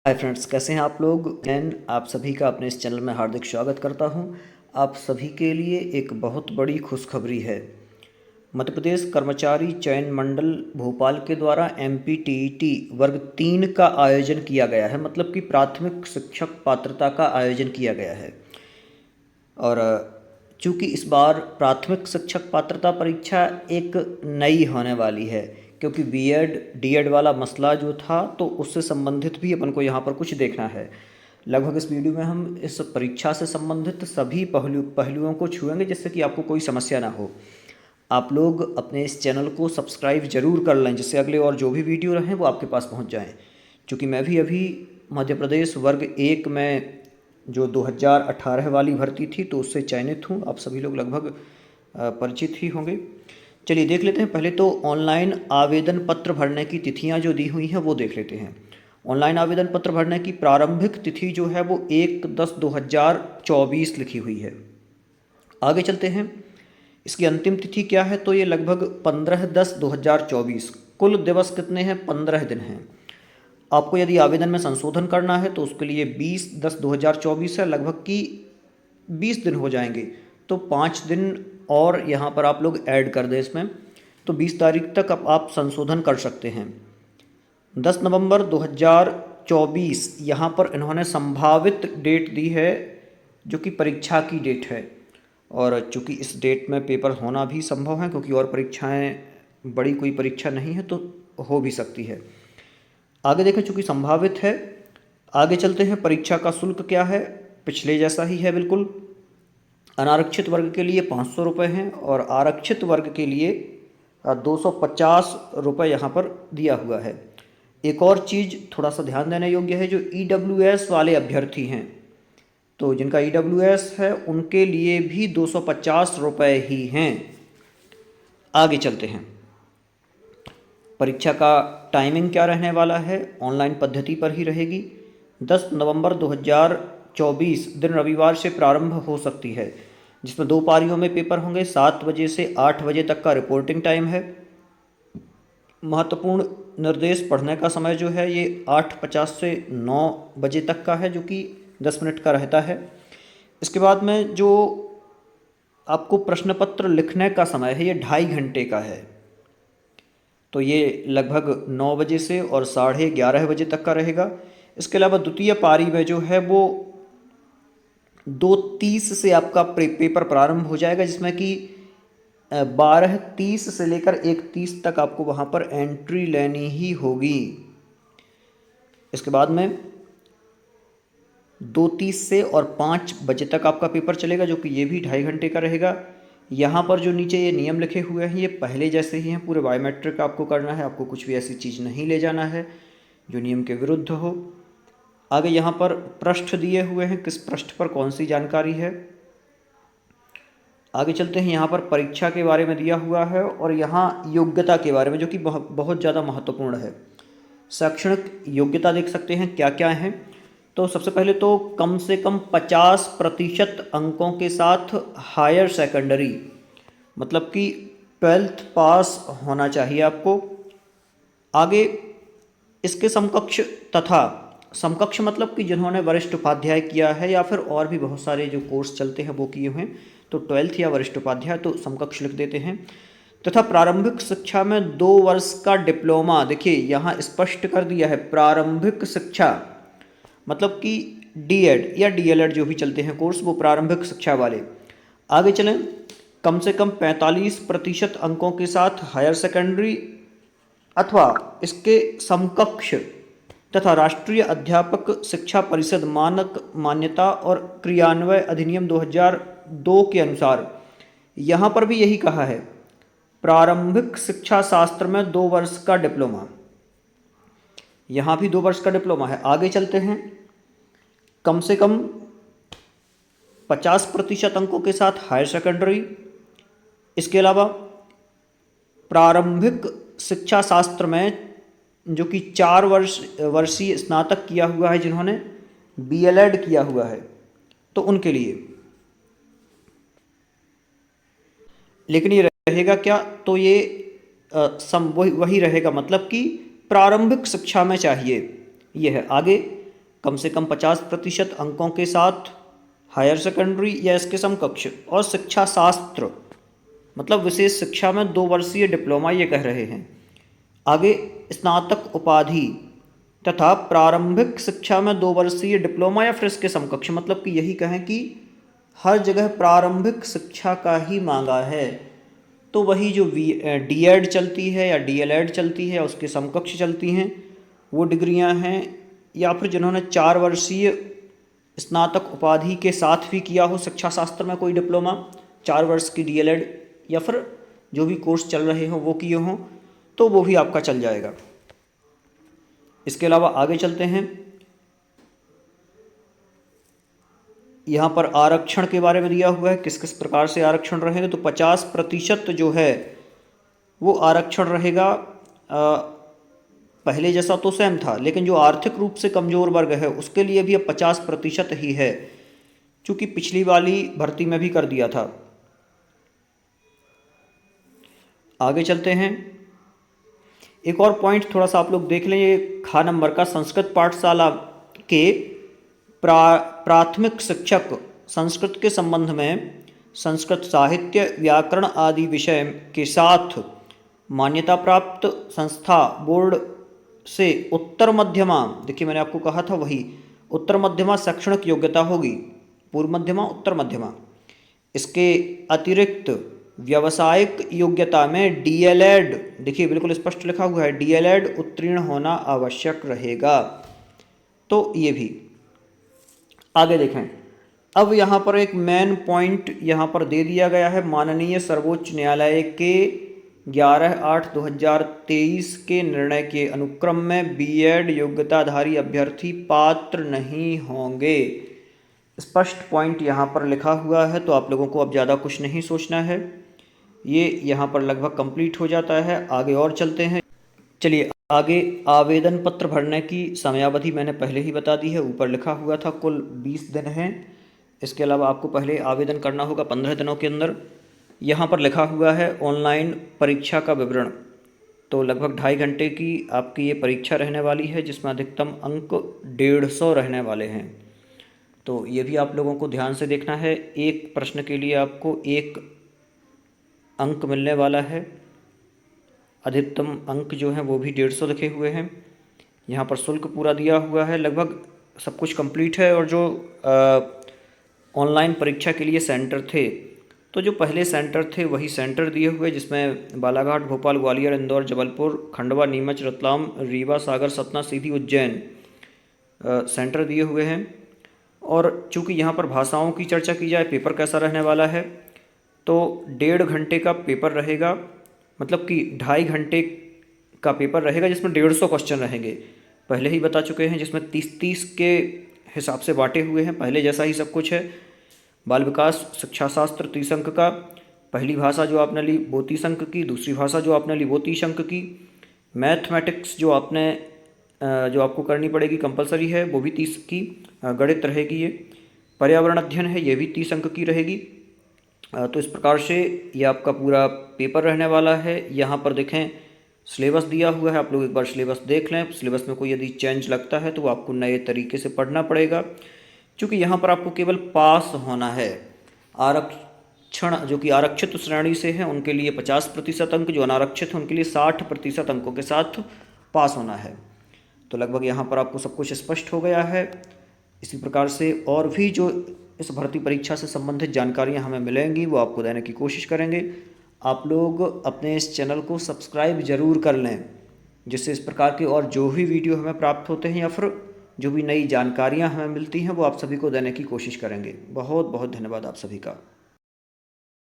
Hi friends, कैसे हैं आप लोग। आप सभी का अपने इस चैनल में हार्दिक स्वागत करता हूं। आप सभी के लिए एक बहुत बड़ी खुशखबरी है। मध्य प्रदेश कर्मचारी चयन मंडल भोपाल के द्वारा MPTET वर्ग 3 का आयोजन किया गया है। मतलब कि प्राथमिक शिक्षक पात्रता का आयोजन किया गया है। और चूँकि इस बार प्राथमिक शिक्षक पात्रता परीक्षा एक नई होने वाली है, क्योंकि बीएड डीएड वाला मसला जो था तो उससे संबंधित भी अपन को यहाँ पर कुछ देखना है। लगभग इस वीडियो में हम इस परीक्षा से संबंधित सभी पहलुओं को छुएंगे, जिससे कि आपको कोई समस्या ना हो। आप लोग अपने इस चैनल को सब्सक्राइब जरूर कर लें, जिससे अगले और जो भी वीडियो रहें वो आपके पास पहुंच जाएं। क्योंकि मैं भी अभी मध्य प्रदेश वर्ग 1 में जो 2018 वाली भर्ती थी तो उससे चयनित हूँ। आप सभी लोग लगभग परिचित ही होंगे। चलिए देख लेते हैं। पहले तो ऑनलाइन आवेदन पत्र भरने की तिथियां जो दी हुई हैं वो देख लेते हैं। ऑनलाइन आवेदन पत्र भरने की प्रारंभिक तिथि जो है वो 1/10/2024 लिखी हुई है। आगे चलते हैं। इसकी अंतिम तिथि क्या है, तो ये लगभग 15/10/2024। कुल दिवस कितने हैं? 15 दिन हैं। आपको यदि आवेदन में संशोधन करना है तो उसके लिए 20/10/2024 है, लगभग कि 20 दिन हो जाएंगे। तो 5 दिन और यहाँ पर आप लोग ऐड कर दें इसमें, तो 20 तारीख तक आप संशोधन कर सकते हैं। 10 नवंबर 2024 यहाँ पर इन्होंने संभावित डेट दी है, जो कि परीक्षा की डेट है। और चूँकि इस डेट में पेपर होना भी संभव है, क्योंकि और परीक्षाएं बड़ी कोई परीक्षा नहीं है तो हो भी सकती है। आगे देखें, चूँकि संभावित है। आगे चलते हैं। परीक्षा का शुल्क क्या है? पिछले जैसा ही है बिल्कुल। अनारक्षित वर्ग के लिए 500 रुपये हैं और आरक्षित वर्ग के लिए 250 रुपये यहाँ पर दिया हुआ है। एक और चीज़ थोड़ा सा ध्यान देने योग्य है, जो EWS वाले अभ्यर्थी हैं, तो जिनका EWS है उनके लिए भी 250 रुपये ही हैं। आगे चलते हैं। परीक्षा का टाइमिंग क्या रहने वाला है? ऑनलाइन पद्धति पर ही रहेगी। 10 नवंबर 2024 दिन रविवार से प्रारंभ हो सकती है, जिसमें 2 पारियों में पेपर होंगे। 7 बजे से 8 बजे तक का रिपोर्टिंग टाइम है। महत्वपूर्ण निर्देश पढ़ने का समय जो है ये 8:50 से 9 बजे तक का है, जो कि 10 मिनट का रहता है। इसके बाद में जो आपको प्रश्न पत्र लिखने का समय है ये 2.5 घंटे का है, तो ये लगभग 9 बजे से और 11:30 बजे तक का रहेगा। इसके अलावा द्वितीय पारी में जो है वो 2:30 से आपका पेपर प्रारंभ हो जाएगा, जिसमें कि 12:30 से लेकर 1:30 तक आपको वहाँ पर एंट्री लेनी ही होगी। इसके बाद में 2:30 से और 5 बजे तक आपका पेपर चलेगा, जो कि ये भी 2.5 घंटे का रहेगा। यहाँ पर जो नीचे ये नियम लिखे हुए हैं ये पहले जैसे ही हैं, पूरे बायोमेट्रिक आपको करना है। आपको कुछ भी ऐसी चीज़ नहीं ले जाना है जो नियम के विरुद्ध हो। आगे यहाँ पर पृष्ठ दिए हुए हैं, किस पृष्ठ पर कौन सी जानकारी है। आगे चलते हैं। यहाँ पर परीक्षा के बारे में दिया हुआ है और यहाँ योग्यता के बारे में, जो कि बहुत ज़्यादा महत्वपूर्ण है। शैक्षणिक योग्यता देख सकते हैं क्या क्या है। तो सबसे पहले तो कम से कम 50% अंकों के साथ हायर सेकेंडरी, मतलब कि 12th पास होना चाहिए आपको। आगे इसके समकक्ष तथा समकक्ष मतलब कि जिन्होंने वरिष्ठ उपाध्याय किया है या फिर और भी बहुत सारे जो कोर्स चलते हैं वो किए हुए हैं, तो 12th या वरिष्ठ उपाध्याय, तो समकक्ष लिख देते हैं। तथा प्रारंभिक शिक्षा में 2 वर्ष का डिप्लोमा, देखिए यहाँ स्पष्ट कर दिया है प्रारंभिक शिक्षा, मतलब कि डीएड या डीएलएड जो भी चलते हैं कोर्स, वो प्रारंभिक शिक्षा वाले। आगे चलें। कम से कम 45% अंकों के साथ हायर सेकेंडरी अथवा इसके समकक्ष तथा राष्ट्रीय अध्यापक शिक्षा परिषद मानक मान्यता और क्रियान्वयन अधिनियम 2002 के अनुसार यहाँ पर भी यही कहा है, प्रारंभिक शिक्षा शास्त्र में 2 वर्ष का डिप्लोमा, यहाँ भी 2 वर्ष का डिप्लोमा है। आगे चलते हैं। कम से कम 50% अंकों के साथ हायर सेकेंडरी। इसके अलावा प्रारंभिक शिक्षा शास्त्र में जो कि 4 वर्षीय स्नातक किया हुआ है, जिन्होंने बीएलएड किया हुआ है, तो उनके लिए। लेकिन ये रहेगा क्या, तो ये वही रहेगा, मतलब कि प्रारंभिक शिक्षा में चाहिए, ये है। आगे कम से कम 50% अंकों के साथ हायर सेकेंडरी या इसके समकक्ष, और शिक्षा शास्त्र मतलब विशेष शिक्षा में 2 वर्षीय डिप्लोमा ये कह रहे हैं। आगे स्नातक उपाधि तथा प्रारंभिक शिक्षा में 2 वर्षीय डिप्लोमा या फिर इसके समकक्ष, मतलब कि यही कहें कि हर जगह प्रारंभिक शिक्षा का ही मांगा है, तो वही जो डीएड चलती है या डीएलएड चलती है उसके समकक्ष चलती हैं वो डिग्रियां हैं, या फिर जिन्होंने 4 वर्षीय स्नातक उपाधि के साथ भी किया हो शिक्षा शास्त्र में कोई डिप्लोमा, 4 वर्ष की डीएलएड या फिर जो भी कोर्स चल रहे हो वो किए हों, तो वो भी आपका चल जाएगा। इसके अलावा आगे चलते हैं, यहाँ पर आरक्षण के बारे में दिया हुआ है किस किस प्रकार से आरक्षण रहेगा। तो 50% जो है वो आरक्षण रहेगा, पहले जैसा तो सेम था, लेकिन जो आर्थिक रूप से कमज़ोर वर्ग है उसके लिए भी अब 50% ही है, चूँकि पिछली वाली भर्ती में भी कर दिया था। आगे चलते हैं, एक और पॉइंट थोड़ा सा आप लोग देख लें, ये खा नंबर का, संस्कृत पाठशाला के प्राथमिक शिक्षक संस्कृत के संबंध में संस्कृत साहित्य व्याकरण आदि विषय के साथ मान्यता प्राप्त संस्था बोर्ड से उत्तर मध्यमा, देखिए मैंने आपको कहा था वही उत्तर मध्यमा शैक्षणिक योग्यता होगी, पूर्व मध्यमा उत्तर मध्यमा। इसके अतिरिक्त व्यावसायिक योग्यता में डीएलएड, देखिए बिल्कुल स्पष्ट लिखा हुआ है, डीएलएड उत्तीर्ण होना आवश्यक रहेगा। तो ये भी आगे देखें, अब यहाँ पर एक मेन पॉइंट यहाँ पर दे दिया गया है, माननीय सर्वोच्च न्यायालय के 11/8/2023 के निर्णय के अनुक्रम में बीएड योग्यताधारी अभ्यर्थी पात्र नहीं होंगे। स्पष्ट पॉइंट यहाँ पर लिखा हुआ है, तो आप लोगों को अब ज़्यादा कुछ नहीं सोचना है, ये यहाँ पर लगभग कंप्लीट हो जाता है। आगे और चलते हैं, चलिए आगे आवेदन पत्र भरने की समयावधि मैंने पहले ही बता दी है, ऊपर लिखा हुआ था कुल 20 दिन हैं। इसके अलावा आपको पहले आवेदन करना होगा 15 दिनों के अंदर। यहाँ पर लिखा हुआ है ऑनलाइन परीक्षा का विवरण, तो लगभग 2.5 घंटे की आपकी ये परीक्षा रहने वाली है, जिसमें अधिकतम अंक 150 रहने वाले हैं। तो ये भी आप लोगों को ध्यान से देखना है, एक प्रश्न के लिए आपको 1 अंक मिलने वाला है, अधिकतम अंक जो हैं वो भी 150 लिखे हुए हैं। यहाँ पर शुल्क पूरा दिया हुआ है, लगभग सब कुछ कंप्लीट है। और जो ऑनलाइन परीक्षा के लिए सेंटर थे, तो जो पहले सेंटर थे वही सेंटर दिए हुए, जिसमें बालाघाट, भोपाल, ग्वालियर, इंदौर, जबलपुर, खंडवा, नीमच, रतलाम, रीवा, सागर, सतना, सीधी, उज्जैन सेंटर दिए हुए हैं। और चूँकि यहाँ पर भाषाओं की चर्चा की जाए, पेपर कैसा रहने वाला है, तो 1.5 घंटे का पेपर रहेगा, मतलब कि 2.5 घंटे का पेपर रहेगा, जिसमें 150 क्वेश्चन रहेंगे। पहले ही बता चुके हैं, जिसमें 30-30 के हिसाब से बांटे हुए हैं, पहले जैसा ही सब कुछ है। बाल विकास शिक्षा शास्त्र 30 अंक का, पहली भाषा जो आपने ली वो 30 अंक की, दूसरी भाषा जो आपने ली वो 30 अंक की, मैथमेटिक्स जो आपको करनी पड़ेगी कंपलसरी है वो भी 30 की, गणित रहेगी ये, पर्यावरण अध्ययन है ये भी 30 अंक की रहेगी। तो इस प्रकार से ये आपका पूरा पेपर रहने वाला है। यहाँ पर देखें सिलेबस दिया हुआ है, आप लोग एक बार सिलेबस देख लें। सिलेबस में कोई यदि चेंज लगता है तो वो आपको नए तरीके से पढ़ना पड़ेगा, क्योंकि यहाँ पर आपको केवल पास होना है। आरक्षण जो कि आरक्षित श्रेणी से हैं उनके लिए 50% अंक, जो अनारक्षित हैं उनके लिए 60% अंकों के साथ पास होना है। तो लगभग यहाँ पर आपको सब कुछ स्पष्ट हो गया है। इसी प्रकार से और भी जो इस भर्ती परीक्षा से संबंधित जानकारियाँ हमें मिलेंगी वो आपको देने की कोशिश करेंगे। आप लोग अपने इस चैनल को सब्सक्राइब ज़रूर कर लें, जिससे इस प्रकार के और जो भी वीडियो हमें प्राप्त होते हैं या फिर जो भी नई जानकारियाँ हमें मिलती हैं वो आप सभी को देने की कोशिश करेंगे। बहुत बहुत धन्यवाद आप सभी का।